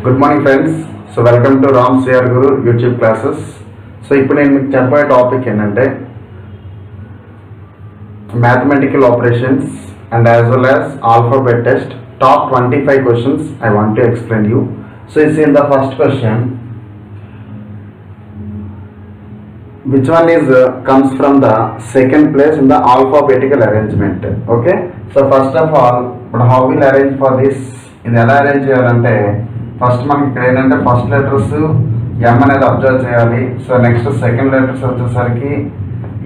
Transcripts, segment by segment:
Good morning friends. So welcome to Ram CR Guru YouTube classes. So ఇప్పుడు నేను మీకు చెప్పే టాపిక్ ఏంటంటే mathematical operations and as well as alphabet test top 25 questions I want to explain you. So it's in the first question, which one is comes from the second place in the alphabetical arrangement. Okay, so first of all, but how will arrange for this? ఇది ఎలా arrange చేయాలంటే first మనకి ఇక్కడ ఏంటంటే first letters ఎం అనేది observe చేయాలి. So next second letters వచ్చేసరికి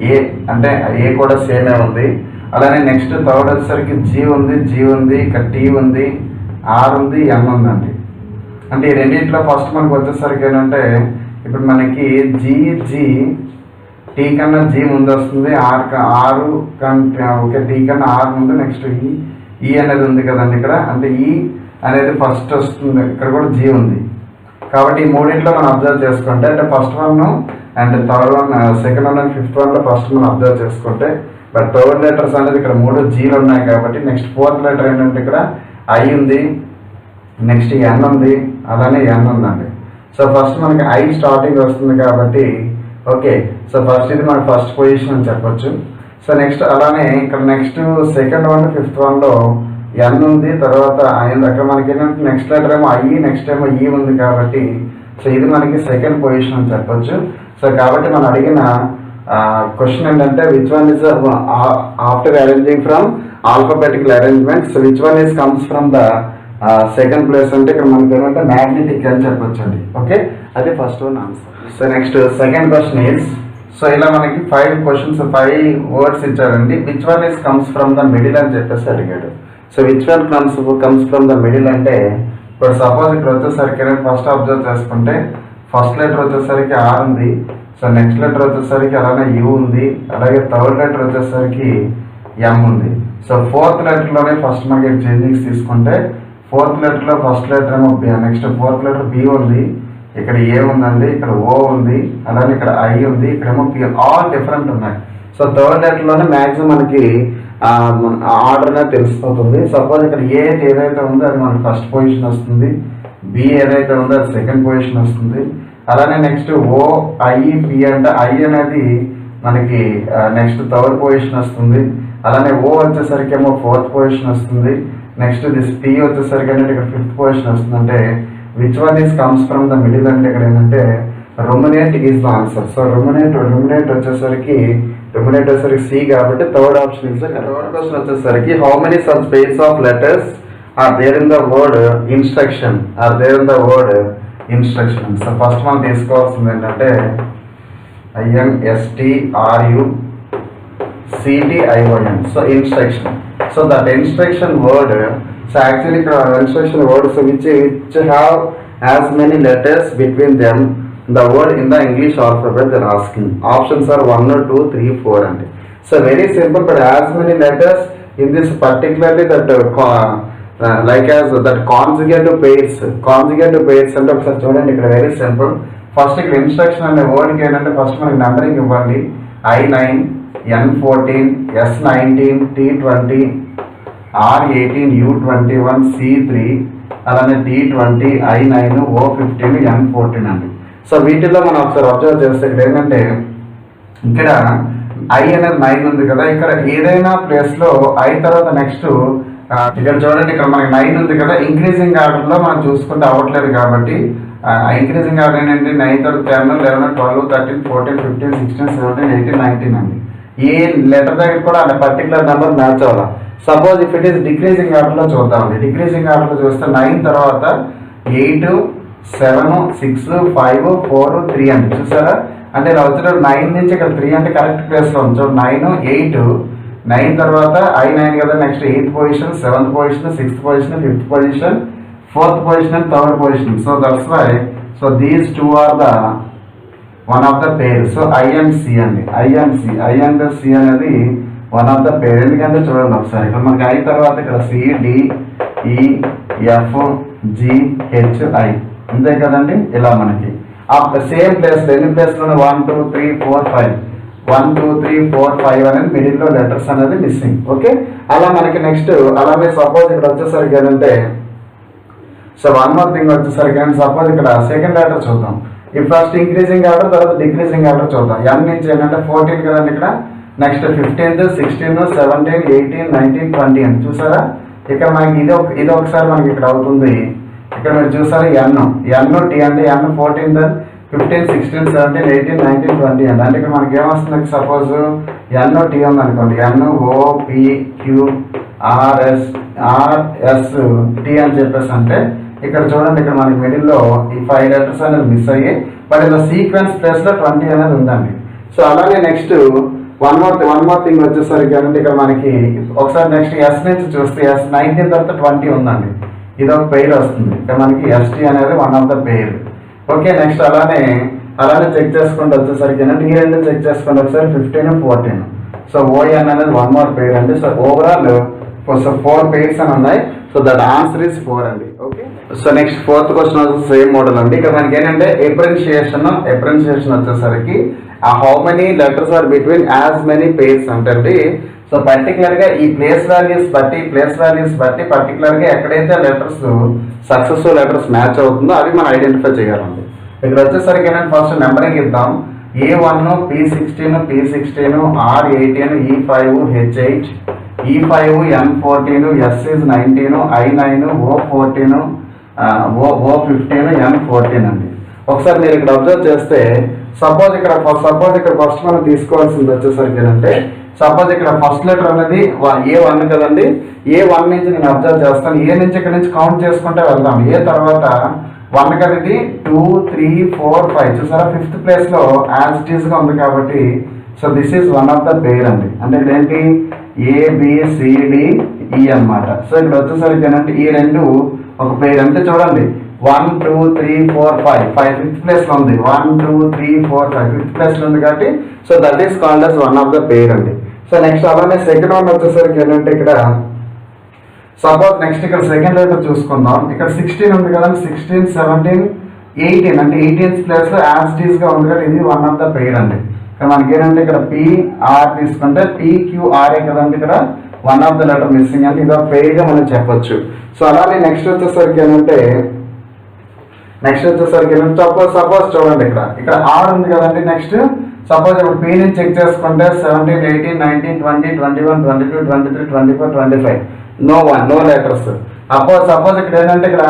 ఏ, అంటే ఏ కూడా సేమే ఉంది. అలానే నెక్స్ట్ థర్డ్ వచ్చేసరికి జీ ఉంది, ఇక్కడ టీ ఉంది, ఆర్ ఉంది, ఎం ఉందండి. అంటే ఈ రెండింటిలో ఫస్ట్ మనకు వచ్చేసరికి ఏంటంటే ఇప్పుడు మనకి జీ టీ కన్నా జీ ముందు వస్తుంది, ఆరు ఓకే టీ కన్నా ఆరు ముందు, నెక్స్ట్ ఈ అనేది ఉంది కదండి ఇక్కడ, అంటే ఈ అనేది ఫస్ట్ వస్తుంది, ఇక్కడ కూడా జీ ఉంది. కాబట్టి ఈ మూడింట్లో మనం అబ్జర్వ్ చేసుకుంటే అంటే first one and third one, second one and fifth వన్లో ఫస్ట్ మనం అబ్జర్వ్ చేసుకుంటే, బట్ థర్డ్ లెటర్స్ అనేది ఇక్కడ 3 జీలు ఉన్నాయి కాబట్టి నెక్స్ట్ ఫోర్త్ లెటర్ ఏంటంటే ఇక్కడ ఐ ఉంది, నెక్స్ట్ ఎన్ ఉంది, అలానే ఎన్ ఉందండి. సో ఫస్ట్ మనకి ఐ స్టార్టింగ్ వస్తుంది కాబట్టి ఓకే, సో ఫస్ట్ ఇది మనకి ఫస్ట్ పొజిషన్ అని చెప్పొచ్చు. సో నెక్స్ట్ అలానే ఇక్కడ నెక్స్ట్ సెకండ్ వన్ ఫిఫ్త్ వన్లో ఎన్ ఉంది, తర్వాత అక్కడ మనకి ఏంటంటే నెక్స్ట్ లెటర్ ఏమో ఐ, నెక్స్ట్ ఏమో ఈ ఉంది కాబట్టి సో ఇది మనకి సెకండ్ పొజిషన్ అని చెప్పొచ్చు. సో కాబట్టి మనం అడిగిన క్వశ్చన్ ఏంటంటే which one is after arranging from alphabetical arrangement, so which one is comes from the second place అంటే ఇక్కడ మనకి ఏంటంటే మ్యాగ్నెటిక్ అని చెప్పొచ్చు అండి. ఓకే, అది first one answer. So next second question is, so ఇలా మనకి 5 questions 5 words ఇచ్చారండి. Which one is comes from the middle అని చెప్పేసి అడిగాడు. So which one comes from the middle అంటే ఇప్పుడు సపోజ్ ఇక్కడ వచ్చేసరికి ఫస్ట్ అబ్జర్వ్ చేసుకుంటే ఫస్ట్ లెటర్ వచ్చేసరికి ఆర్ ఉంది, సో నెక్స్ట్ లెటర్ వచ్చేసరికి అలానే యూ ఉంది, అలాగే థర్డ్ లెటర్ వచ్చేసరికి ఎం ఉంది. సో ఫోర్త్ లెటర్లోనే ఫస్ట్ మనకి చేంజింగ్స్ తీసుకుంటే ఫోర్త్ లెటర్లో ఫస్ట్ లెటర్ ఏమో నెక్స్ట్ ఫోర్త్ లెటర్ బి ఉంది, ఇక్కడ ఏ ఉందండి, ఇక్కడ ఓ ఉంది, అలానే ఇక్కడ ఐ ఉంది, ఇక్కడేమో పి, ఆల్ డిఫరెంట్ ఉన్నాయి. సో థర్డ్ లెటర్లోనే మ్యాక్సిమం మనకి ఆర్డర్ అనేది తెలిసిపోతుంది. సపోజ్ ఇక్కడ ఏ ఏదైతే ఉందో అది మనకి ఫస్ట్ పొజిషన్ వస్తుంది, బి ఏదైతే ఉందో అది సెకండ్ పొజిషన్ వస్తుంది, అలానే నెక్స్ట్ ఓ ఐ పి అంటే ఐ అనేది మనకి నెక్స్ట్ థర్డ్ పొజిషన్ వస్తుంది, అలానే ఓ వచ్చేసరికి ఏమో ఫోర్త్ పొజిషన్ వస్తుంది, నెక్స్ట్ దిస్ పి వచ్చేసరికి అంటే ఇక్కడ ఫిఫ్త్ పొజిషన్ వస్తుంది. అంటే which one is comes from the middle అంటే ఇక్కడ ఏంటంటే ruminate is the answer. So ruminate వచ్చేసరికి సి కాబట్టి third option is the correct. Third question వచ్చేసరికి how many such pairs of letters are there in the word instruction so first మనం తీసుకోవాల్సింది ఏంటంటే INSTRUCTION, so instruction. So that instruction word, so actually ఇక్కడ instruction word so which have as many letters between them the word in the English alphabet they are asking. Options are 1 or 2 3 4 and so very simple, but as many letters in this particularly that like as that conjugative pairs అంటే ఒకసారి చూడండి ఇక్కడ very simple. First ఇక్కడ instruction అనే వర్డ్కి ఏంటంటే first మనకి numbering ఇవ్వండి, I9 N14 S19 T20 R18 U21 C3 అలానే T20 I9 O15 N14 అండి. సో వీటిలో మనం ఒకసారి అబ్జర్వ్ చేస్తే ఇక్కడ ఏంటంటే ఇక్కడ ఐ అనేది 9 ఉంది కదా, ఇక్కడ ఏదైనా ప్లేస్లో ఐ తర్వాత నెక్స్ట్ ఇక్కడ చూడండి ఇక్కడ మనకి 9 ఉంది కదా, ఇంక్రీజింగ్ ఆర్డర్లో మనం చూసుకుంటే అవ్వట్లేదు కాబట్టి ఇంక్రీజింగ్ ఆర్డర్ ఏంటంటే 9 తర్వాత 10 11 12 13 14 15 16 17 18 19 అండి. ఏ లెటర్ దగ్గర కూడా ఆ పర్టికులర్ నెంబర్ మ్యాచ్ అవ్వాలి. Suppose if it is decreasing ఆర్డర్లో చూద్దామండి. డిక్రీజింగ్ ఆర్డర్లో చూస్తే 9 తర్వాత 8 7 6 5 4 3 అంటే చూసారా, అంటే ఇలా వచ్చేటప్పుడు 9 నుంచి ఇక్కడ 3 అంటే కరెక్ట్ ప్లేస్లో ఉంది. 9 తర్వాత I9 కదా, next 8th position 7th position 6th position 5th position 4th position and 3rd position. So that's why so these 2 are the one of the pair. So I and C అండి, I and C అనేది one of the pair. ఎందుకంటే చూడండి ఒకసారి ఇక్కడ మనకి I తర్వాత ఇక్కడ CDEFGHI అంతే కదండి. ఇలా మనకి ఆ సేమ్ ప్లేస్ ఎన్ని ప్లేస్లోనే 1 2 3 4 5 1 2 3 4 5 అనేది మిడిల్లో లెటర్స్ అనేది మిస్సింగ్. ఓకే, అలా మనకి నెక్స్ట్ అలాగే సపోజ్ ఇక్కడ వచ్చేసరికి ఏంటంటే సో వన్ మోర్ థింగ్ వచ్చేసరికి అండి, సపోజ్ ఇక్కడ సెకండ్ ఆర్డర్ చూద్దాం. ఈ ఫస్ట్ ఇంక్రీజింగ్ ఆర్డర్, తర్వాత డిక్రీజింగ్ ఆర్డర్ చూద్దాం. n నుంచి ఏంటంటే 14 కదండి ఇక్కడ, నెక్స్ట్ 15, 16, 17, 18, 19, 20 అని చూసారా. ఇక్కడ మనకి ఇది ఒకసారి మనకి ఇక్కడ అవుతుంది. ఇక్కడ మీరు చూసారా n t అంటే n 14, 15, 16, 17, 18, 19, 20 అండి. అంటే ఇక్కడ మనకి ఏమొస్తుంది, సపోజ్ n t ఉంది అనుకోండి, n o p q r s t అని చెప్పేసి అంటే ఇక్కడ చూడండి, ఇక్కడ మనకి మిడిల్లో ఈ 5 లెటర్స్ అనేది మిస్ అయ్యి, బట్ ఇలా సీక్వెన్స్ ప్లేస్ లో 20 అనేది ఉందండి. సో అలాగే నెక్స్ట్ వన్ మోర్ థింగ్ వచ్చేసరికి అంటే ఇక్కడ మనకి ఒకసారి నెక్స్ట్ ఎస్ నుంచి చూస్తే ఎస్ 19 తర్వాత 20 ఉందండి. ఇది ఒక పెయిర్ వస్తుంది. ఇక్కడ మనకి ఎస్టీ అనేది one of the pair. Okay, next అలానే చెక్ చేసుకుంటూ వచ్చేసరికి ఏంటంటే ఈ రెండు చెక్ చేసుకుంటే ఒకసారి 15, 14. సో ఓఎన్ అనేది వన్ మోర్ పెయిర్ అండి. సో ఓవరాల్ 4 పెయిర్స్ అని ఉన్నాయి. సో దట్ ఆన్సర్ ఇస్ 4 అండి. Okay, so next fourth question వచ్చేసి సేమ్ మోడల్ అండి. ఇక్కడ మనకి ఏంటంటే ఎప్రెన్షియేషన్ వచ్చేసరికి how many letters are between as many pairs అంటే, సో పర్టికులర్ గా ఈ ప్లేస్ వాల్యూస్ బట్టి పర్టికులర్ గా ఎక్కడైతే లెటర్స్ సక్సెస్ఫుల్ లెటర్స్ మ్యాచ్ అవుతుందో అవి మనం ఐడెంటిఫై చేయాలండి. ఇక్కడ వచ్చేసరికి ఏంటంటే ఫస్ట్ నెంబరింగ్ ఇద్దాం. A1, P16, P16, R18, E5, H8, E5, N14, S is 19, I9, O14, O15, N14 అండి. ఒకసారి మీరు ఇక్కడ అబ్జర్వ్ చేస్తే సపోజ్ ఇక్కడ ఫస్ట్ మనం తీసుకోవాల్సింది వచ్చేసరికి ఏంటంటే, సపోజ్ ఇక్కడ ఫస్ట్ లెటర్ అనేది A1 కదండి. A1 నుంచి నేను అబ్జర్వ్ చేస్తాను. ఏ నుంచి ఇక్కడ నుంచి కౌంట్ చేసుకుంటే వెళ్దాం. ఏ తర్వాత 1 కదా, ఇది 2, 3, 4, 5 చూసారా. 5th ప్లేస్ లో యాజ్ ఇట్ ఈస్ గా ఉంది కాబట్టి so this is one of the pair అండి. అంటే ఇదేంటి ABCDE అన్నమాట. సో ఇక్కడ వచ్చేసరికి ఏంటంటే ఈ రెండు ఒక పెయిర్. అంటే చూడండి 1, 2, 3, 4, 5 5th ప్లేస్ లో ఉంది. 1, 2, 3, 4, 5 5th ప్లేస్ లో ఉంది కాబట్టి so that is called as one of the pair అండి. సో నెక్స్ట్ అలానే సెకండ్ వన్ వచ్చేసరికి ఏంటంటే ఇక్కడ సపోజ్ నెక్స్ట్ ఇక్కడ సెకండ్ లెటర్ చూసుకుందాం. ఇక్కడ 16 ఉంది కదండి. 16, 17, 18 అంటే 18th ప్లేస్ లో యాజ్ ఇట్ ఈస్ గా ఉంది కాబట్టి ఇది వన్ ఆఫ్ ద పెయిర్ అండి. ఇక్కడ మనకి ఏంటంటే ఇక్కడ PR తీసుకుంటే PQRA కదండి. ఇక్కడ one of the letter missing అంటే ఇది ఒక పెయిర్ గా మనం చెప్పొచ్చు. సో అలానే నెక్స్ట్ వచ్చేసరికి ఏంటంటే సపోజ్ చూడండి ఇక్కడ R ఉంది కదండి. నెక్స్ట్ సపోజ్ ఇప్పుడు P నుంచి చెక్ చేసుకుంటే 17, 18, 19, 20, 21, 22, 23, 24, 25 నో లెటర్స్. సపోజ్ ఇక్కడ ఏంటంటే ఇక్కడ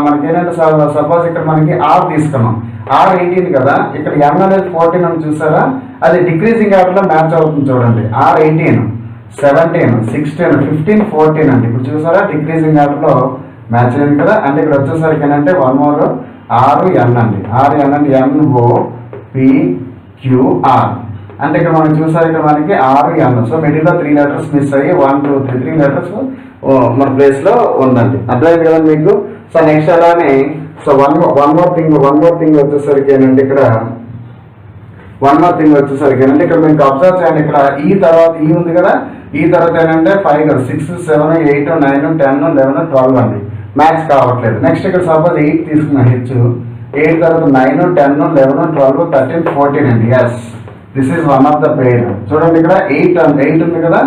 మనకి ఏంటంటే సపోజ్ ఇక్కడ మనకి R తీసుకున్నాం. R 18 కదా. ఇక్కడ N అనేది 14 అని చూసారా. అది డిక్రీజింగ్ ఆర్డర్ లో మ్యాచ్ అవుతుంది చూడండి. R 18, 17, 16, 15, 14 అండి. ఇప్పుడు చూసారా డిక్రీజింగ్ ఆర్డర్ లో మ్యాచ్ అయింది కదా. అంటే ఇక్కడ వచ్చేసరికి ఏంటంటే వన్ మోర్ RN అండి. RN అంటే NOPQR అంటే ఇక్కడ మనం చూసారు ఇక్కడ మనకి RN. సో మిడిల్ లో 3 లెటర్స్ మిస్ అయ్యి 1, 2, 3 లెటర్స్ మన ప్లేస్ లో ఉందండి. అర్థమైంది కదా మీకు. సో నెక్స్ట్ అలానే సో వన్ మోర్ థింగ్ వచ్చేసరికి ఏంటంటే ఇక్కడ ఇక్కడ మీకు అబ్జర్వ్ చేయండి. ఇక్కడ ఈ తర్వాత ఈ ఉంది కదా. ఈ తర్వాత ఏంటంటే 5 కదా. 6, 7, 8, 9, 10, 11, 12 అండి. మ్యాచ్ కావట్లేదు. నెక్స్ట్ ఇక్కడ సపోజ్ 8 తీసుకున్నాను. H8 తర్వాత 9, 10, 11, 12, 13, 14 అండి. Yes this is one of the pair. చూడండి ఇక్కడ 8 ఉంది కదా.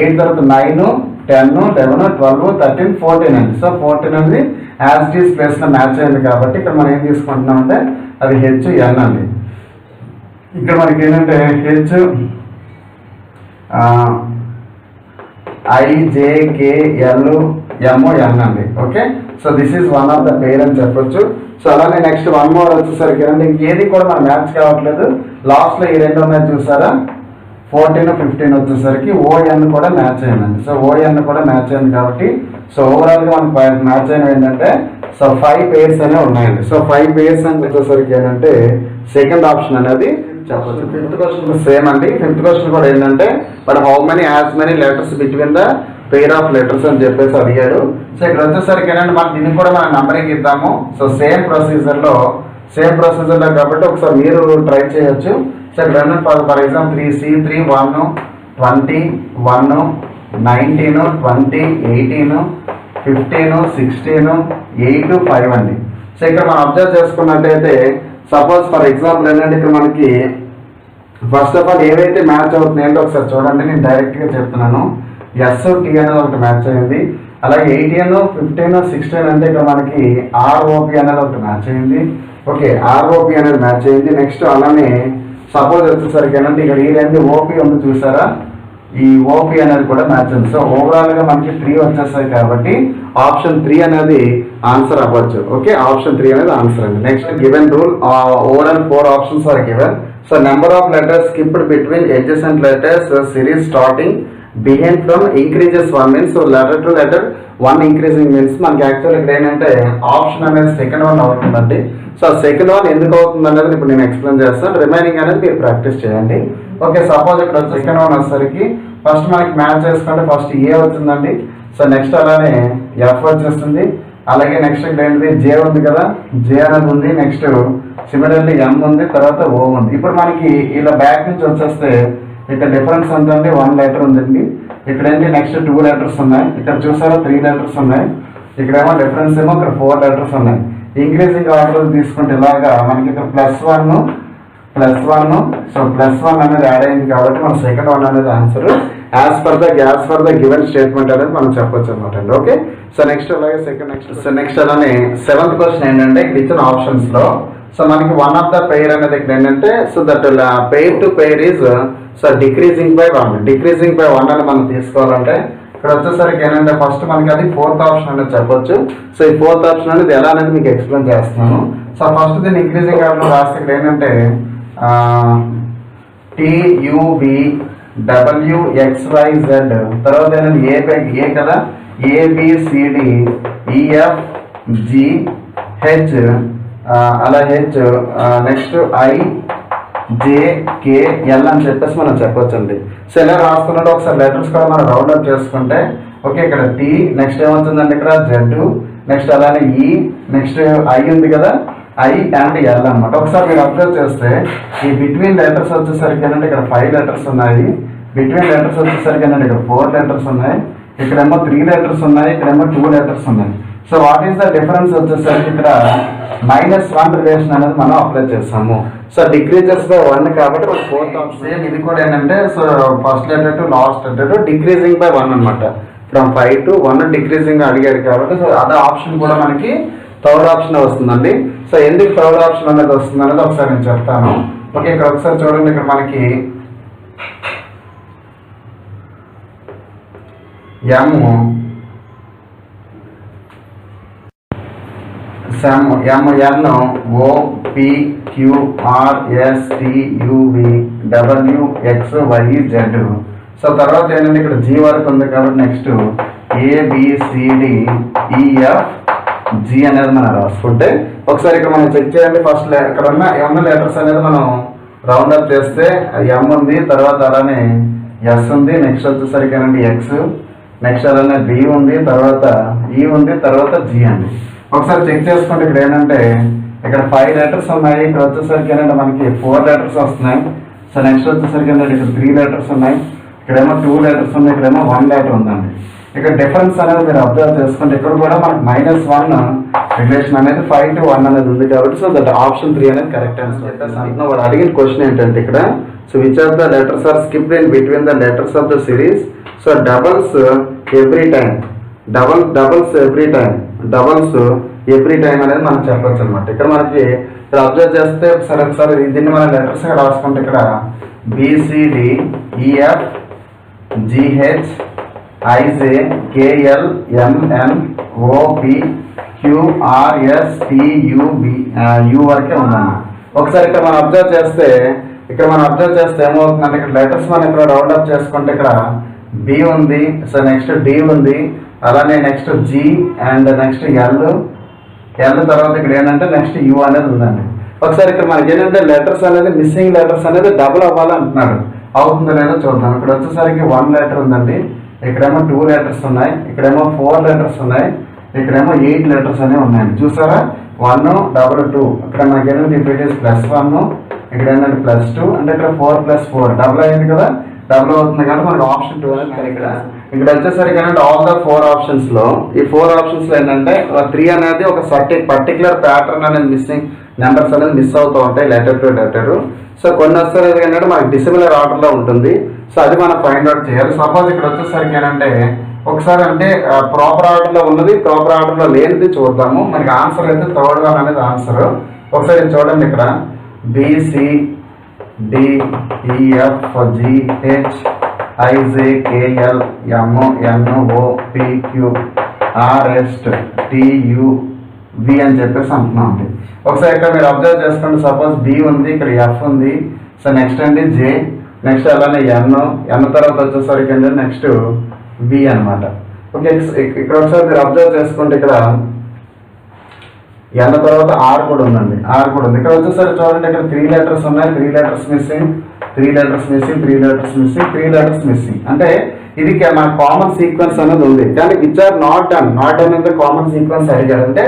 8 తర్వాత 9, 10, 11, 12, 13, 14 అండి. సో 14 అనేది యాజ్ ఇట్ ఈస్ ప్లేస్ లో మ్యాచ్ అయింది కాబట్టి ఇక్కడ మనం ఏం తీసుకుంటున్నాం అంటే అది HN అండి. ఇక్కడ మనకి ఏంటంటే HIJKLMN అండి. Okay, so this is one of the pair అని చెప్పొచ్చు. సో అలానే నెక్స్ట్ వన్ మోర్ వచ్చేసరికి ఏంటంటే ఇంకేది కూడా మన మ్యాచ్ కావట్లేదు. లాస్ట్ లో ఈ రెండు ఉన్నాయి చూసారా. 14, 15 వచ్చేసరికి ON కూడా మ్యాచ్ అయిందండి. సో ON కూడా మ్యాచ్ అయింది కాబట్టి సో ఓవరాల్ గా మనకు మ్యాచ్ అయినవి ఏంటంటే సో 5 పెయిర్స్ అనేవి ఉన్నాయండి. సో 5 పెయిర్స్ అని వచ్చేసరికి ఏంటంటే సెకండ్ ఆప్షన్ అనేది చెప్పచ్చు. 5th క్వశ్చన్ సేమ్ అండి. 5th క్వశ్చన్ కూడా ఏంటంటే but how many as many letters between the pair of letters అని చెప్పేసి అడిగారు. సో ఇక్కడ వచ్చేసరికి ఏంటంటే మనం దీన్ని కూడా మనం నంబరింగ్ ఇద్దాము. సో సేమ్ ప్రొసీజర్ లో కాబట్టి ఒకసారి మీరు ట్రై చేయొచ్చు. సో ఇక్కడ ఫర్ ఎగ్జాంపుల్ 3C3 1, 20, 1, 19, 20, 18, 15, 16, 8, 5 అండి. సో ఇక్కడ మనం అబ్జర్వ్ చేసుకున్నట్టయితే సపోజ్ ఫర్ ఎగ్జాంపుల్ ఏంటంటే ఇక్కడ మనకి ఫస్ట్ ఆఫ్ ఆల్ ఏవైతే మ్యాచ్ అవుతున్నాయంటే ఒకసారి చూడండి. నేను డైరెక్ట్ గా చెప్తున్నాను. ST అనేది ఒకటి మ్యాచ్ అయింది. అలాగే 18, 15, 16 అంటే ఇక్కడ మనకి ఆర్ఓపి అనేది ఒకటి మ్యాచ్ అయింది. ఓకే, ఆర్ఓపి అనేది మ్యాచ్ అయింది. నెక్స్ట్ అలానే సపోజ్ వచ్చేసరికి ఏంటంటే ఇక్కడ ఈ రెండు ఓపీ ఉంది చూసారా, ఈ ఓపీ అనేది కూడా మ్యాచ్ ఉంది. సో ఓవరాల్ గా మనకి 3 వచ్చేస్తాయి కాబట్టి ఆప్షన్ 3 అనేది ఆన్సర్ అవ్వచ్చు. ఓకే, ఆప్షన్ 3 అనేది ఆన్సర్ అండి. Next given rule overall 4 options are given. So number of letters skipped between adjacent letters series starting behind from increases 1 means. So letter to letter 1 increasing means మనకి actual ఇక్కడ ఏంటంటే option అనేది second one అవుతుందండి. సో second one ఎందుకు అవుతుంది అనేది ఇప్పుడు నేను ఎక్స్ప్లెయిన్ చేస్తాను, రిమైనింగ్ అనేది మీరు ప్రాక్టీస్ చేయండి. ఓకే, సపోజ్ ఇక్కడ సెకండ్ వన్ వచ్చేసరికి ఫస్ట్ మనకి మ్యాచ్ చేసుకుంటే ఫస్ట్ ఏ వచ్చిందండి. సో నెక్స్ట్ అలానే ఎఫ్ వచ్చేస్తుంది. అలాగే నెక్స్ట్ ఇక్కడ ఏంటిది జే ఉంది కదా, జే అనేది ఉంది. నెక్స్ట్ సిమిలర్లీ ఎం ఉంది, తర్వాత ఓ ఉంది. ఇప్పుడు మనకి ఇలా బ్యాక్ నుంచి వచ్చేస్తే ఇక్కడ డిఫరెన్స్ ఎంతండి, 1 లెటర్ ఉందండి. ఇక్కడ ఏంటి నెక్స్ట్ 2 లెటర్స్ ఉన్నాయి. ఇక్కడ చూసారా 3 లెటర్స్ ఉన్నాయి. ఇక్కడేమో డిఫరెన్స్ ఏమో ఇక్కడ 4 లెటర్స్ ఉన్నాయి. ఇంక్రీజింగ్ ఆర్డర్ తీసుకుంటే ఇలాగా మనకి ఇక్కడ +1 సో +1 అనేది యాడ్ అయింది కాబట్టి మన సెకండ్ వన్ అనేది answer as per the given statement అనేది మనం చెప్పొచ్చు అనమాట అండి. ఓకే, సో నెక్స్ట్ అలాగే నెక్స్ట్ అలానే 7th క్వశ్చన్ ఏంటంటే ఇక్కడ ఇచ్చిన ఆప్షన్స్ లో సో మనకి వన్ ఆఫ్ ద పెయిర్ అనేది ఇక్కడ ఏంటంటే so that pair to pair is so decreasing by 1 అని మనం తీసుకోవాలంటే ఇక్కడ వచ్చేసరికి ఏంటంటే ఫస్ట్ మనకి అది 4th ఆప్షన్ అనేది చెప్పొచ్చు. సో ఈ 4th ఆప్షన్ అనేది ఎలా అనేది మీకు ఎక్స్ప్లెయిన్ చేస్తున్నాను. సో ఫస్ట్ దీన్ని ఇంక్రీజింగ్ ఆర్డర్ రాస్తే ఇక్కడ ఏంటంటే TUVWXYZ తర్వాత ఏంటంటే ఏ కదా ABCDEFGH అలా హెచ్ నెక్స్ట్ IJKL అని చెప్పేసి మనం చెప్పొచ్చండి. సో ఇలా రాస్తున్నట్టు ఒకసారి లెటర్స్ కూడా మనం రౌండ్ అప్ చేసుకుంటే ఓకే, ఇక్కడ T నెక్స్ట్ ఏమవుతుందండి ఇక్కడ Z నెక్స్ట్ అలానే E నెక్స్ట్ I ఉంది కదా, I అండ్ L అనమాట. ఒకసారి మీరు అబ్జర్వ్ చేస్తే ఈ బిట్వీన్ లెటర్స్ వచ్చేసరికి ఏంటంటే ఇక్కడ 5 లెటర్స్ ఉన్నాయి. బిట్వీన్ లెటర్స్ వచ్చేసరికి ఏంటంటే ఇక్కడ 4 లెటర్స్ ఉన్నాయి. ఇక్కడేమో 3 లెటర్స్ ఉన్నాయి. ఇక్కడేమో 2 లెటర్స్ ఉన్నాయి. So what is the difference వచ్చేసరికి ఇక్కడ -1 రిలేషన్ అనేది మనం అప్లై చేస్తాము. సో డిక్రీజెస్ బై 1 కాబట్టి 4th ఆప్షన్ సేమ్ ఇది కూడా ఏంటంటే so first letter to last letter decreasing by 1 అనమాట. ఫ్రమ్ 5 to 1 డిక్రీజింగ్ అడిగాడు కాబట్టి సో అదే ఆప్షన్ కూడా మనకి 3rd ఆప్షన్ వస్తుందండి. సో ఎందుకు 3rd ఆప్షన్ అనేది వస్తుంది అనేది ఒకసారి నేను చెప్తాను. ఓకే, ఇక్కడ ఒకసారి చూడండి, ఇక్కడ మనకి MNOPQRSTUVWXYZ. సో తర్వాత ఏంటంటే ఇక్కడ G వరకు ఉంది కాబట్టి నెక్స్ట్ ABCDEFG అనేది మనం రాసుకుంటే ఒకసారి ఇక్కడ మనం చెక్ చేయండి. ఫస్ట్ ఇక్కడ ఉన్న లెటర్స్ అనేది మనం రౌండ్ అప్ చేస్తే M ఉంది, తర్వాత అలానే S ఉంది, నెక్స్ట్ వచ్చేసరికి ఏంటంటే X, నెక్స్ట్ అలానే B ఉంది, తర్వాత E ఉంది, తర్వాత G అండి. ఒకసారి చెక్ చేసుకుంటే ఇక్కడ ఏంటంటే ఇక్కడ 5 లెటర్స్ ఉన్నాయి. ఇక్కడ వచ్చేసరికి ఏంటంటే మనకి 4 లెటర్స్ వస్తున్నాయి. సో నెక్స్ట్ వచ్చేసరికి ఏంటంటే ఇక్కడ 3 లెటర్స్ ఉన్నాయి. ఇక్కడేమో 2 లెటర్స్ ఉన్నాయి. ఇక్కడేమో 1 లెటర్ ఉందండి. ఇక్కడ డిఫరెన్స్ అనేది మీరు అబ్జర్వ్ చేసుకుంటే ఇక్కడ కూడా మనకి -1 రిలేషన్ అనేది 5 to 1 అనేది ఉంది కాబట్టి సో దట్ ఆప్షన్ 3 అనేది కరెక్ట్ ఆన్సర్. వాడు అడిగిన క్వశ్చన్ ఏంటంటే ఇక్కడ so which of the letters are skipped in between the letters of the series. So doubles every time అనేది మనం చెప్పొచ్చు అనమాట. ఇక్కడ మనకి ఇక్కడ అబ్జర్వ్ చేస్తే ఒకసారి దీన్ని మన లెటర్స్ రాసుకుంటే ఇక్కడ BCDEFGHIJKLMNOPQRSTUV వరకే ఉందండి. ఒకసారి ఇక్కడ మనం అబ్జర్వ్ చేస్తే ఏమవుతుందంటే ఇక్కడ లెటర్స్ మనం ఇక్కడ రౌండ్ అప్ చేసుకుంటే ఇక్కడ B ఉంది, సో నెక్స్ట్ D ఉంది, అలానే next G and next L తర్వాత ఇక్కడ ఏంటంటే నెక్స్ట్ U అనేది ఉందండి. ఒకసారి ఇక్కడ మనకి ఏంటంటే లెటర్స్ అనేది మిస్సింగ్ లెటర్స్ అనేది డబుల్ అవ్వాలంటున్నాడు. అవుతుందో లేదో చూద్దాం. ఇక్కడ వచ్చేసరికి 1 లెటర్ ఉందండి. ఇక్కడేమో 2 లెటర్స్ ఉన్నాయి. ఇక్కడేమో 4 లెటర్స్ ఉన్నాయి. ఇక్కడేమో 8 లెటర్స్ అనేవి ఉన్నాయండి. చూసారా 1 2 ఇక్కడ మనకి ఏంటంటే ఇప్పుడు +1 ఇక్కడ ఏంటంటే +2 అంటే ఇక్కడ 4 + 4 డబుల్ అయింది కదా, డబుల్ అవుతుంది కానీ మనకు ఆప్షన్ 2 అనేది ఇక్కడ వచ్చేసరికి ఏంటంటే ఆల్ ద 4 ఆప్షన్స్ లో ఈ 4 ఆప్షన్స్ లో ఏంటంటే 3 అనేది ఒక పర్టికులర్ ప్యాటర్న్ అనేది మిస్సింగ్ నెంబర్స్ అనేది మిస్ అవుతూ ఉంటాయి లెటర్ టు లెటర్. సో కొన్ని వస్తారు ఏంటంటే మనకి డిసిమిలర్ ఆర్డర్ లో ఉంటుంది. సో అది మనం ఫైండ్ అవుట్ చేయాలి. సపోజ్ ఇక్కడ వచ్చేసరికి ఏంటంటే ఒకసారి అంటే ప్రాపర్ ఆర్డర్లో ఉన్నది ప్రాపర్ ఆర్డర్లో లేనిది చూద్దాము. మనకి ఆన్సర్ అయితే థర్డ్ వన్ అనేది ఆన్సర్. ఒకసారి చూడండి ఇక్కడ B C D E F G H I J K L M N O P Q R S T U V అని చెప్పేసి అంటున్నాం అండి. ఒకసారి ఇక్కడ మీరు అబ్జర్వ్ చేసుకోండి. సపోజ్ బి ఉంది, ఇక్కడ ఎఫ్ ఉంది. సో నెక్స్ట్ అండి జే, నెక్స్ట్ అలానే ఎన్ తర్వాత వచ్చేసరికి అండి నెక్స్ట్ వి అనమాట. ఓకే, ఇక్కడ ఒకసారి మీరు అబ్జర్వ్ చేసుకుంటే ఇక్కడ ఎన్ తర్వాత ఆర్ కూడా ఉందండి, ఆర్ కూడా ఉంది. ఇక్కడ వచ్చేసరికి చూడండి ఇక్కడ 3 లెటర్స్ ఉన్నాయి, 3 letters missing, 3 letters missing, 3 letters missing, 3 letters missing. అంటే ఇది మన కామన్ సీక్వెన్స్ అనేది ఉంది, కానీ which are not done. Not done అనేది కామన్ సీక్వెన్స్ అడిగారు. అంటే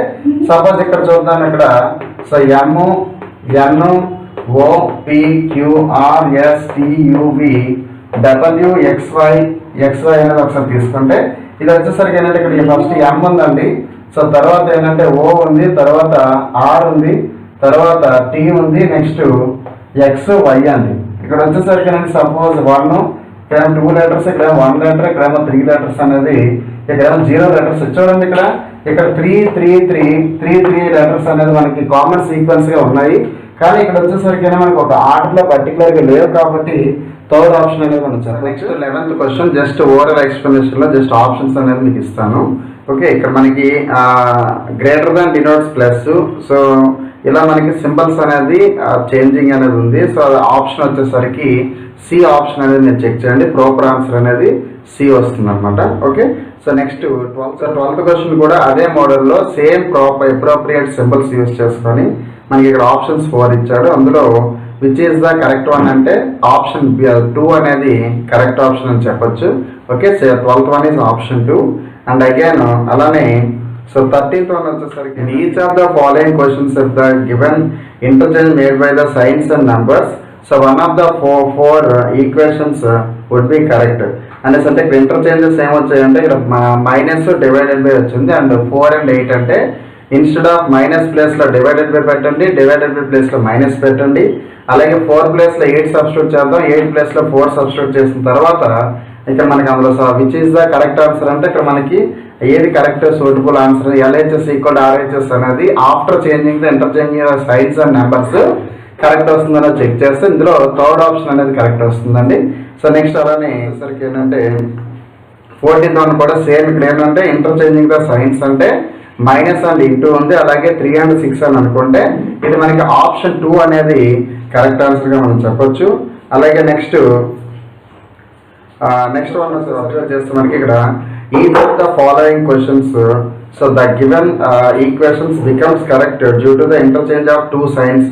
సపోజ్ ఇక్కడ చూద్దాం ఇక్కడ so M N O P Q R S T U V W X Y అనేది ఒకసారి తీసుకుంటే ఇది వచ్చేసరికి ఏంటంటే ఇక్కడ ఫస్ట్ ఎం ఉందండి. సో తర్వాత ఏంటంటే ఓ ఉంది, తర్వాత ఆర్ ఉంది, తర్వాత టీ ఉంది, నెక్స్ట్ ఎక్స్ వై అండి. ఇక్కడ వచ్చేసరికి ఏంటంటే సపోజ్ 1 ఇక్కడ 2 లెటర్స్, ఇక్కడ 1 లెటర్, ఇక్కడ 3 లెటర్స్ అనేది, ఇక్కడ 0 లెటర్స్. చూడండి ఇక్కడ 3 లెటర్స్ అనేది మనకి కామన్ సీక్వెన్స్ గా ఉన్నాయి. కానీ ఇక్కడ వచ్చేసరికి మనకి ఒక ఆర్డర్ లో పర్టికులర్ గా లేవు కాబట్టి థర్డ్ ఆప్షన్ అనేది మనం చెప్పాలి. Next 11th question just overall explanation లో జస్ట్ ఆప్షన్స్ అనేది మీకు ఇస్తాను. ఓకే, ఇక్కడ మనకి greater than denotes plus. So ఇలా మనకి సింబల్స్ అనేది చేంజింగ్ అనేది ఉంది. సో ఆప్షన్ వచ్చేసరికి సి ఆప్షన్ అనేది మీరు చెక్ చేయండి. ప్రాపర్ ఆన్సర్ అనేది సి వస్తుంది అనమాట. Okay, so next 12th question కూడా అదే మోడల్లో సేమ్ అప్రోప్రియేట్ సింబల్స్ యూజ్ చేసుకొని మనకి ఇక్కడ ఆప్షన్స్ 4 ఇచ్చాడు. అందులో which is the correct one అంటే ఆప్షన్ 2 అనేది కరెక్ట్ ఆప్షన్ అని చెప్పొచ్చు. Okay, so 12th one is option 2. And again అలానే సో 13th వన్ వచ్చేసరికి each of the following questions if the given interchange made by the signs and numbers so one of the four equations would be correct అనేసి. అంటే ఇక్కడ interchanges ఏమొచ్చాయంటే ఇక్కడ minus divided by వచ్చింది. And 4 and 8 అంటే instead of minus place లో divided by పెట్టండి, divided by place లో మైనస్ పెట్టండి. అలాగే 4 ప్లేస్ లో 8 సబ్స్టిట్యూట్ చేద్దాం, 8 ప్లేస్ లో 4 సబ్స్టిట్యూట్ చేసిన తర్వాత ఇక్కడ మనకి అందులో which is the correct answer అంటే ఇక్కడ మనకి ఏది correct suitable answer LHS equal RHS అనేది after changing the interchanging signs and numbers correct వస్తుందని చెక్ చేస్తే ఇందులో థర్డ్ ఆప్షన్ అనేది కరెక్ట్ వస్తుందండి. సో నెక్స్ట్ అలానే సరికి ఏంటంటే 14th వన్ కూడా సేమ్. ఇక్కడ ఏంటంటే ఇంటర్చేంజింగ్ ద సైన్స్ అంటే మైనస్ అండ్ ఇంటూ ఉంది, అలాగే 3 and 6 అని అనుకుంటే ఇది మనకి ఆప్షన్ 2 అనేది కరెక్ట్ ఆన్సర్ గా మనం చెప్పొచ్చు. అలాగే నెక్స్ట్ వన్ అబ్జర్వ్ చేస్తే మనకి ఇక్కడ each of the following questions so the given equations becomes correct due to the interchange of 2 science.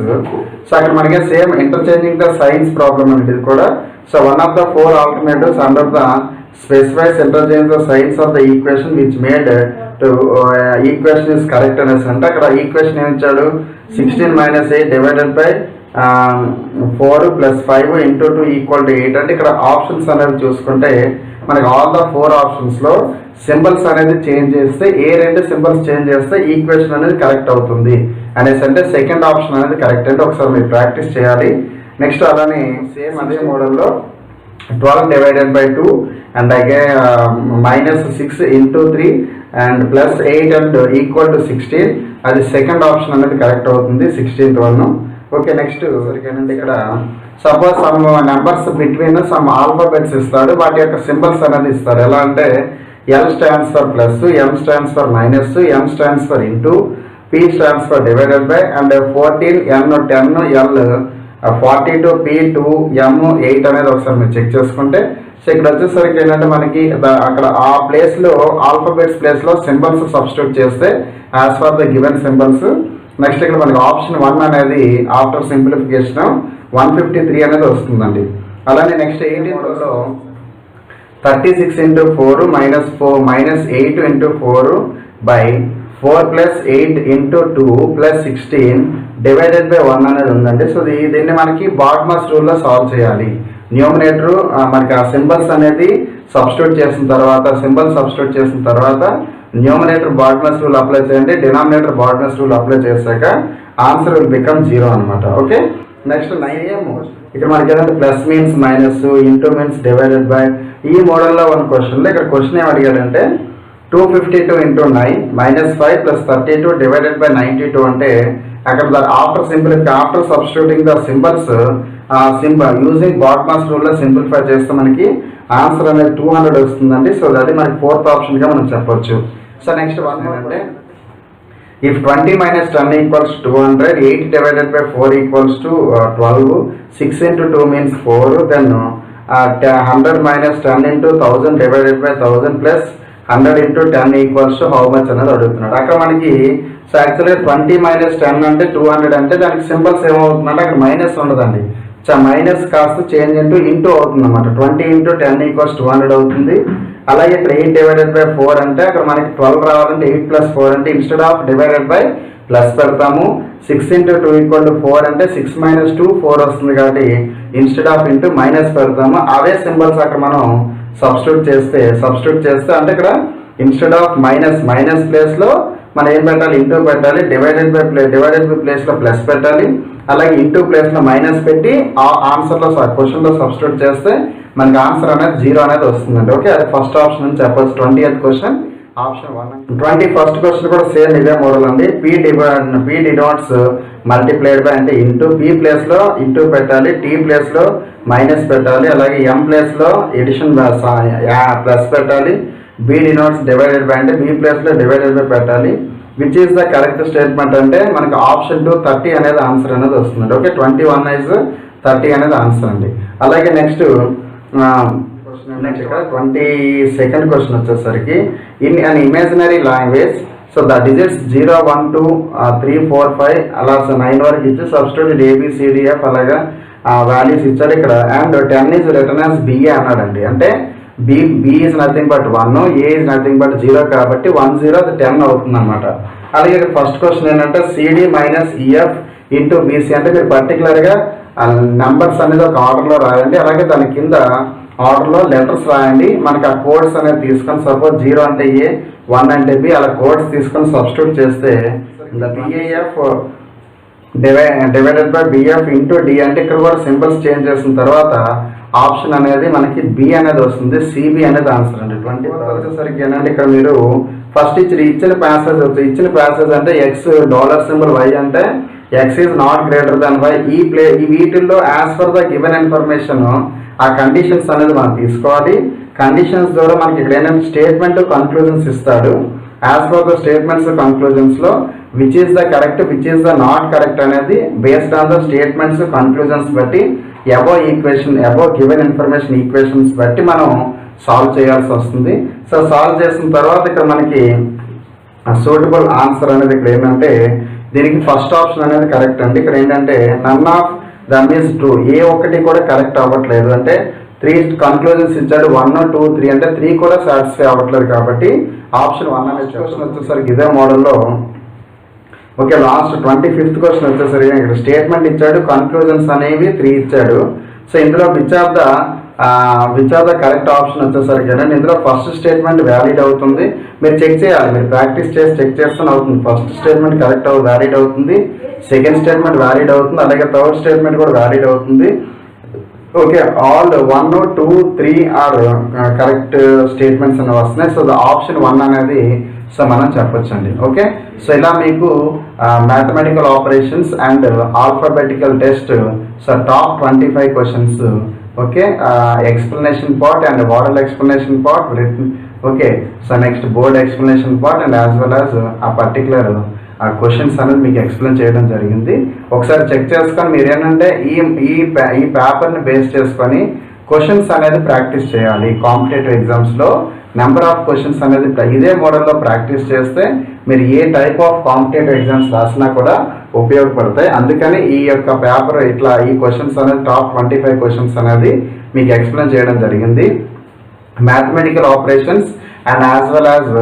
So అక్కడ మనకి same interchanging the science problem అనేది ఇది కూడా. So one of the 4 alternatives under the specifies interchange the science of the equation which made to equation is correct అనేసి. అంటే అక్కడ equation ఏమి ఇచ్చాడు 16 - 8 డివైడెడ్ బై 4 + 5 × 2 = 8. అంటే ఇక్కడ ఆప్షన్స్ అనేది చూసుకుంటే మనకి ఆల్ ద 4 ఆప్షన్స్ లో సింబల్స్ అనేది చేంజ్ చేస్తే ఏ 2 సింబల్స్ చేంజ్ చేస్తే ఈక్వేషన్ అనేది కరెక్ట్ అవుతుంది అనేసి. అంటే సెకండ్ ఆప్షన్ అనేది కరెక్ట్. అంటే ఒకసారి మీరు ప్రాక్టీస్ చేయాలి. నెక్స్ట్ అలానే సేమ్ అదే మోడల్లో 12 divided by 2 and again -6 × 3 and +8 and equal to 16 అది సెకండ్ ఆప్షన్ అనేది కరెక్ట్ అవుతుంది 16th వన్. ఓకే, నెక్స్ట్ ఏంటంటే ఇక్కడ suppose some numbers between some alphabets ఇస్తాడు, వాటి యొక్క సింబల్స్ అనేది ఇస్తాడు. ఎలా అంటే L stands for plus, M stands for minus, M stands for into, P stands for divided by and 14 N 10 L 42 P 2 M 8 అనేది ఒకసారి మీరు చెక్ చేసుకుంటే. సో ఇక్కడ వచ్చేసరికి ఏంటంటే మనకి అక్కడ ఆ ప్లేస్ లో ఆల్ఫాబెట్స్ ప్లేస్ లో సింబల్స్ సబ్స్టిట్యూట్ చేస్తే as for the given symbols. Next ఇక్కడ మనకి ఆప్షన్ 1 అనేది ఆఫ్టర్ సింప్లిఫికేషన్ 153 అనేది వస్తుందండి. అలానే నెక్స్ట్ 18లో 36 × 4 -8 × 4 బై 4 + 8 × 2 + 16 డివైడెడ్ బై 1 అనేది ఉందండి. సో దీన్ని మనకి బాడ్మాస్ రూల్లో సాల్వ్ చేయాలి. న్యూమినేటర్ మనకి ఆ సింబల్స్ అనేది సబ్స్టిట్యూట్ చేసిన తర్వాత న్యూమినేటర్ బాడ్మాస్ రూల్ అప్లై చేయండి, డినామినేటర్ బాడ్మాస్ రూల్ అప్లై చేశాక ఆన్సర్ విల్ బికమ్ 0 అనమాట. ఓకే, నెక్స్ట్ 9am ఇక్కడ మనకి ఏదంటే plus means minus, into means divided by, ఈ మోడల్లో ఉన్న క్వశ్చన్లో ఇక్కడ క్వశ్చన్ ఏం అడిగాడంటే 252 ఇంటూ 9 -5 + 32 డివైడెడ్ బై 92 అంటే అక్కడ after substituting the symbols using BODMAS రూల్లో సింప్లిఫై చేస్తే మనకి ఆన్సర్ అనేది 200 వస్తుందండి. సో అది మనకి 4th ఆప్షన్గా మనం చెప్పొచ్చు. సో నెక్స్ట్ వన్ ఏంటంటే if 20 minus 10 equals 200, 8 divided by 4 equals to 12, 6 into 2 means 4, then 100 minus 10 into 1000 divided by 1000 plus 100 into 10 equals to how much అనేది అడుగుతున్నాడు. అక్కడ మనకి సో యాక్చువల్గా 20 minus 10 అంటే 200 అంటే దానికి సింబల్స్ ఏమవుతుందంటే అక్కడ మైనస్ ఉండదండి. మైనస్ కాస్త చేంజ్ ఇంటూ అవుతుంది అనమాట. 20 into 10 equals 200 అవుతుంది. అలాగే ఇక్కడ 8 divided by 4 అంటే అక్కడ మనకి 12 రావాలంటే 8 plus 4 అంటే instead of divided by plus పెడతాము. 6 into 2 equal to 4 అంటే 6 minus 2 4 వస్తుంది కాబట్టి ఇన్స్టెడ్ ఆఫ్ ఇంటూ మైనస్ పెడతాము. అవే సింబల్స్ అక్కడ మనం సబ్స్టిట్యూట్ చేస్తే అంటే ఇక్కడ ఇన్స్టెడ్ ఆఫ్ మైనస్ ప్లేస్లో మనం ఏం పెట్టాలి, ఇంటూ పెట్టాలి. డివైడెడ్ బై ప్లేస్లో ప్లస్ పెట్టాలి. అలాగే ఇంటూ ప్లేస్లో మైనస్ పెట్టి ఆ ఆన్సర్లో క్వశ్చన్లో సబ్స్టిట్యూట్ చేస్తే మనకి ఆన్సర్ అనేది 0 అనేది వస్తుందండి. ఓకే, అది ఫస్ట్ ఆప్షన్ అని చెప్పొచ్చు. 20th question option 1. 21st question కూడా సేమ్ ఇదే మోడల్ అండి. పీ డినోట్స్ మల్టిప్లైడ్ బై అంటే ఇంటూ, పీ ప్లేస్లో ఇంటూ పెట్టాలి, టీ ప్లేస్లో మైనస్ పెట్టాలి. అలాగే ఎం ప్లేస్లో ఎడిషన్ ప్లస్ పెట్టాలి. బి డినోట్స్ డివైడెడ్ బై అంటే బి ప్లేస్లో డివైడెడ్ బై పెట్టాలి. Which is the correct statement అంటే మనకి ఆప్షన్ 2 30 అనేది ఆన్సర్ అనేది వస్తుంది. ఓకే, 21 is 30 అనేది ఆన్సర్ అండి. అలాగే నెక్స్ట్ ఇక్కడ 22nd క్వశ్చన్ వచ్చేసరికి in an imaginary language so the digits 0 1 2 3 4 5 అలా 9 వరకు ఇచ్చి సబ్స్టిట్యూట్ ABCDF అలాగా వాల్యూస్ ఇచ్చారు ఇక్కడ. And 10 is written as BA అన్నాడండి. అంటే B is nothing but 1, A is nothing but 0 కాబట్టి 1 0 అది 10 అవుతుంది అనమాట. అలాగే ఫస్ట్ క్వశ్చన్ ఏంటంటే CD - EF ఇంటూ BC అంటే మీరు పర్టికులర్గా నెంబర్స్ అనేది ఒక ఆర్డర్లో రాయండి. అలాగే దాని కింద ఆర్డర్లో లెటర్స్ రాయండి. మనకి ఆ కోడ్స్ అనేది తీసుకొని సపోజ్ 0 అంటే A, 1 అంటే B అలా కోడ్స్ తీసుకొని సబ్స్టిట్యూట్ చేస్తే BAF divided by BF into D అంటే ఇక్కడ కూడా సింబల్స్ చేంజ్ చేసిన తర్వాత ఆప్షన్ అనేది మనకి B అనేది వస్తుంది. CB అనేది ఆన్సర్ అండి. 21 వచ్చేసరికి ఏంటంటే ఇక్కడ మీరు ఫస్ట్ ఇచ్చిన ప్యాసేజ్ అంటే X డాలర్ సింబల్ Y అంటే X is not greater than Y. ఈ వీటిల్లో as per the given information ఆ కండిషన్స్ అనేది మనం తీసుకోవాలి. కండిషన్స్ ద్వారా మనకి ఇక్కడ ఏంటంటే స్టేట్మెంట్ కన్క్లూజన్స్ ఇస్తాడు. యాజ్ పర్ ద స్టేట్మెంట్స్ కన్క్లూజన్స్లో which is the correct which is the not correct అనేది based on the statements conclusions బట్టి అబో గివెన్ ఇన్ఫర్మేషన్ ఈక్వేషన్స్ బట్టి మనం సాల్వ్ చేయాల్సి వస్తుంది. సో సాల్వ్ చేసిన తర్వాత ఇక్కడ మనకి సూటబుల్ ఆన్సర్ అనేది ఇక్కడ ఏంటంటే దీనికి ఫస్ట్ ఆప్షన్ అనేది కరెక్ట్ అండి. ఇక్కడ ఏంటంటే none of them is true, ఏ ఒక్కటి కూడా కరెక్ట్ అవ్వట్లేదు. అంటే 3 కన్క్లూజన్స్ ఇచ్చాడు, 1 2 3 అంటే 3 కూడా సాటిస్ఫై అవ్వట్లేదు కాబట్టి ఆప్షన్ 1 అనేది క్వశ్చన్ వచ్చేసరికి ఇదే మోడల్లో. ఓకే, లాస్ట్ 25th క్వశ్చన్ వచ్చేసరికి ఇక్కడ స్టేట్మెంట్ ఇచ్చాడు, కన్క్లూజన్స్ అనేవి 3 ఇచ్చాడు. సో ఇందులో which of the correct option వచ్చేసరికి ఏంటంటే ఇందులో ఫస్ట్ స్టేట్మెంట్ వ్యాలిడ్ అవుతుంది. మీరు చెక్ చేయాలి, మీరు ప్రాక్టీస్ చేసి చెక్ చేస్తూనే అవుతుంది. ఫస్ట్ స్టేట్మెంట్ కరెక్ట్ వ్యాలిడ్ అవుతుంది, సెకండ్ స్టేట్మెంట్ వ్యాలిడ్ అవుతుంది, అలాగే థర్డ్ స్టేట్మెంట్ కూడా వ్యాలిడ్ అవుతుంది. Okay, all 1 2 3 are correct statements అనేవి వస్తున్నాయి. సో ద ఆప్షన్ 1 అనేది సో మనం చెప్పొచ్చండి. ఓకే, సో ఇలా మీకు mathematical operations and alphabetical test so top 25 questions. Okay, explanation part and model explanation part written. Okay, so next board explanation part and as well as ఆ particular questions అనేది మీకు explain చేయడం జరిగింది. ఒకసారి check చేసుకొని మీరు ఏంటంటే ఈ పేపర్ని బేస్ చేసుకొని క్వశ్చన్స్ అనేది ప్రాక్టీస్ చేయాలి. కాంపిటేటివ్ ఎగ్జామ్స్లో నెంబర్ ఆఫ్ క్వశ్చన్స్ అనేది ఇదే మోడల్లో ప్రాక్టీస్ చేస్తే మీరు ఏ టైప్ ఆఫ్ కాంపిటేటివ్ ఎగ్జామ్స్ రాసినా కూడా ఉపయోగపడతాయి. అందుకని ఈ యొక్క పేపర్ ఇట్లా ఈ క్వశ్చన్స్ అనేది టాప్ 25 క్వశ్చన్స్ అనేది మీకు ఎక్స్ప్లెయిన్ చేయడం జరిగింది. Mathematical operations and as well as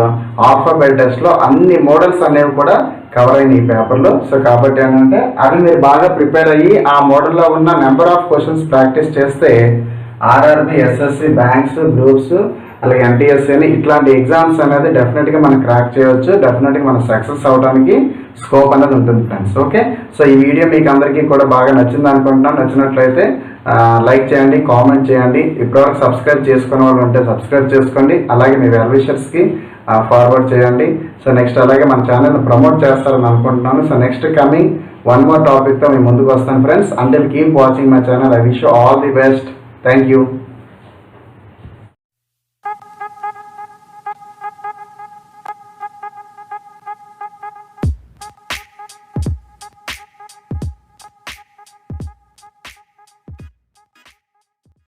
alphabet టెస్ట్లో అన్ని మోడల్స్ అనేవి కూడా కవర్ అయిన ఈ పేపర్లో. సో కాబట్టి ఏంటంటే అవి మీరు బాగా ప్రిపేర్ అయ్యి ఆ మోడల్లో ఉన్న నెంబర్ ఆఫ్ క్వశ్చన్స్ ప్రాక్టీస్ చేస్తే ఆర్ఆర్బి, ఎస్ఎస్సి, బ్యాంక్స్, గ్రూప్స్ అలాగే ఎన్టీఎస్సీ అని ఇట్లాంటి ఎగ్జామ్స్ అనేది డెఫినెట్గా మనం క్రాక్ చేయవచ్చు. డెఫినెట్గా మనం సక్సెస్ అవడానికి స్కోప్ అనేది ఉంటుంది ఫ్రెండ్స్. ఓకే, సో ఈ వీడియో మీకు అందరికీ కూడా బాగా నచ్చింది అనుకుంటున్నాను. నచ్చినట్లయితే లైక్ చేయండి, కామెంట్ చేయండి. ఇప్పటివరకు సబ్స్క్రైబ్ చేసుకునే వాళ్ళు ఉంటే సబ్స్క్రైబ్ చేసుకోండి. అలాగే మీ వెల్ విషర్స్కి ఫార్వర్డ్ చేయండి. సో నెక్స్ట్ అలాగే మన ఛానల్ ప్రమోట్ చేస్తారని అనుకుంటున్నాను. So next coming one more టాపిక్తో మీ ముందుకు వస్తాను friends. Until keep watching my channel. I wish you all the best. Thank you.